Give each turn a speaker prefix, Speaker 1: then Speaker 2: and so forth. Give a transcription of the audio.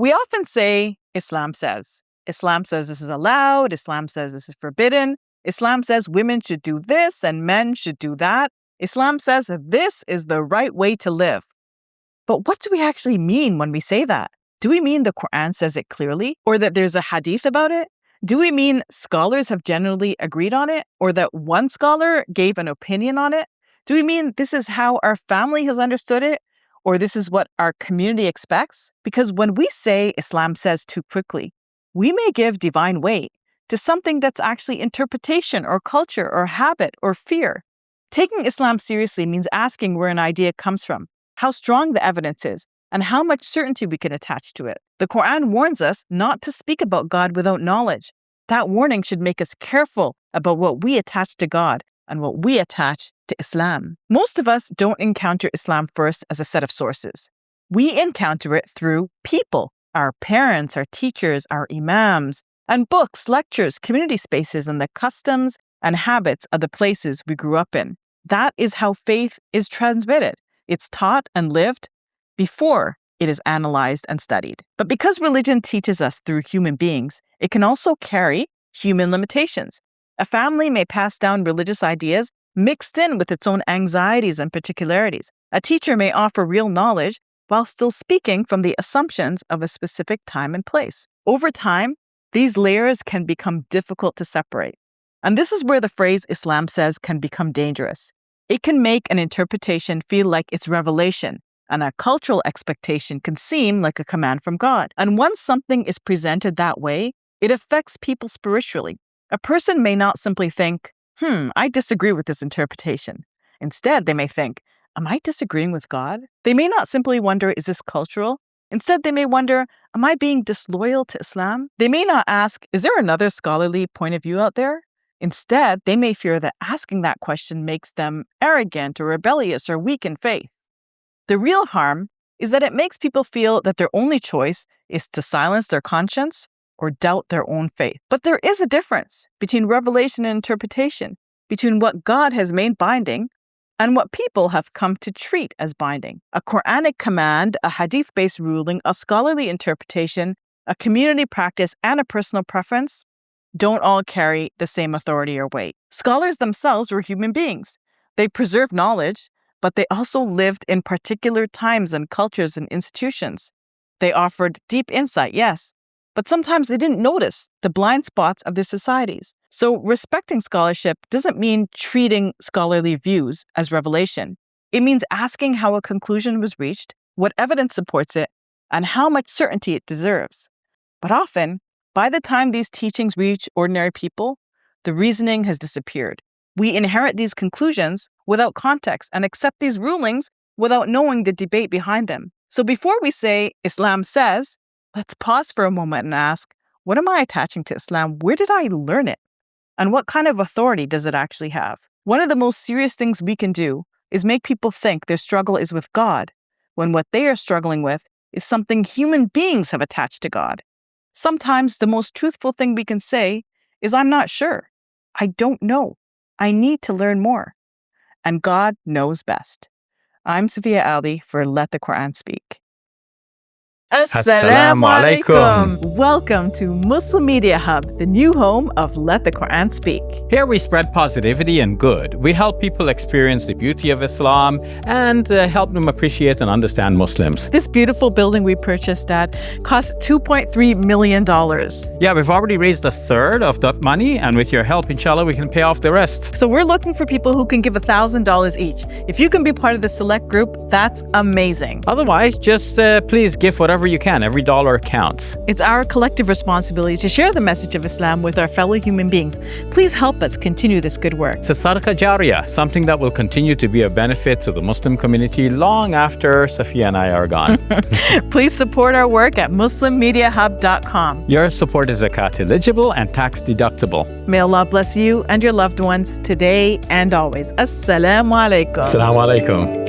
Speaker 1: We often say, Islam says. Islam says this is allowed. Islam says this is forbidden. Islam says women should do this and men should do that. Islam says this is the right way to live. But what do we actually mean when we say that? Do we mean the Quran says it clearly, or that there's a hadith about it? Do we mean scholars have generally agreed on it, or that one scholar gave an opinion on it? Do we mean this is how our family has understood it, or this is what our community expects? Because when we say Islam says too quickly, we may give divine weight to something that's actually interpretation or culture or habit or fear. Taking Islam seriously means asking where an idea comes from, how strong the evidence is, and how much certainty we can attach to it. The Quran warns us not to speak about God without knowledge. That warning should make us careful about what we attach to God and what we attach to Islam. Most of us don't encounter Islam first as a set of sources. We encounter it through people, our parents, our teachers, our imams, and books, lectures, community spaces, and the customs and habits of the places we grew up in. That is how faith is transmitted. It's taught and lived before it is analyzed and studied. But because religion teaches us through human beings, it can also carry human limitations. A family may pass down religious ideas mixed in with its own anxieties and particularities. A teacher may offer real knowledge while still speaking from the assumptions of a specific time and place. Over time, these layers can become difficult to separate. And this is where the phrase Islam says can become dangerous. It can make an interpretation feel like it's revelation, and a cultural expectation can seem like a command from God. And once something is presented that way, it affects people spiritually. A person may not simply think, I disagree with this interpretation. Instead, they may think, am I disagreeing with God? They may not simply wonder, is this cultural? Instead, they may wonder, am I being disloyal to Islam? They may not ask, is there another scholarly point of view out there? Instead, they may fear that asking that question makes them arrogant or rebellious or weak in faith. The real harm is that it makes people feel that their only choice is to silence their conscience or doubt their own faith. But there is a difference between revelation and interpretation, between what God has made binding and what people have come to treat as binding. A Quranic command, a hadith-based ruling, a scholarly interpretation, a community practice, and a personal preference don't all carry the same authority or weight. Scholars themselves were human beings. They preserved knowledge, but they also lived in particular times and cultures and institutions. They offered deep insight, yes, but sometimes they didn't notice the blind spots of their societies. So respecting scholarship doesn't mean treating scholarly views as revelation. It means asking how a conclusion was reached, what evidence supports it, and how much certainty it deserves. But often, by the time these teachings reach ordinary people, the reasoning has disappeared. We inherit these conclusions without context and accept these rulings without knowing the debate behind them. So before we say Islam says, let's pause for a moment and ask, what am I attaching to Islam? Where did I learn it? And what kind of authority does it actually have? One of the most serious things we can do is make people think their struggle is with God, when what they are struggling with is something human beings have attached to God. Sometimes the most truthful thing we can say is, I'm not sure. I don't know. I need to learn more. And God knows best. I'm Safiyyah Ally for Let the Quran Speak. Assalamu alaikum. Welcome to Muslim Media Hub, the new home of Let the Quran Speak.
Speaker 2: Here we spread positivity and good. We help people experience the beauty of Islam and help them appreciate and understand Muslims.
Speaker 1: This beautiful building we purchased at cost $2.3 million.
Speaker 2: Yeah, we've already raised a third of that money, and with your help, inshallah, we can pay off the rest.
Speaker 1: So we're looking for people who can give $1,000 each. If you can be part of the select group, that's amazing.
Speaker 2: Otherwise, just please give whatever you can. Every dollar counts.
Speaker 1: It's our collective responsibility to share the message of Islam with our fellow human beings. Please help us continue this good work.
Speaker 2: It's a sadaqah jariyah, something that will continue to be a benefit to the Muslim community long after Safiyyah and I are gone.
Speaker 1: Please support our work at muslimmediahub.com.
Speaker 2: Your support is zakat eligible and tax deductible.
Speaker 1: May Allah bless you and your loved ones today and always. Assalamu alaikum.
Speaker 2: Assalamu alaikum.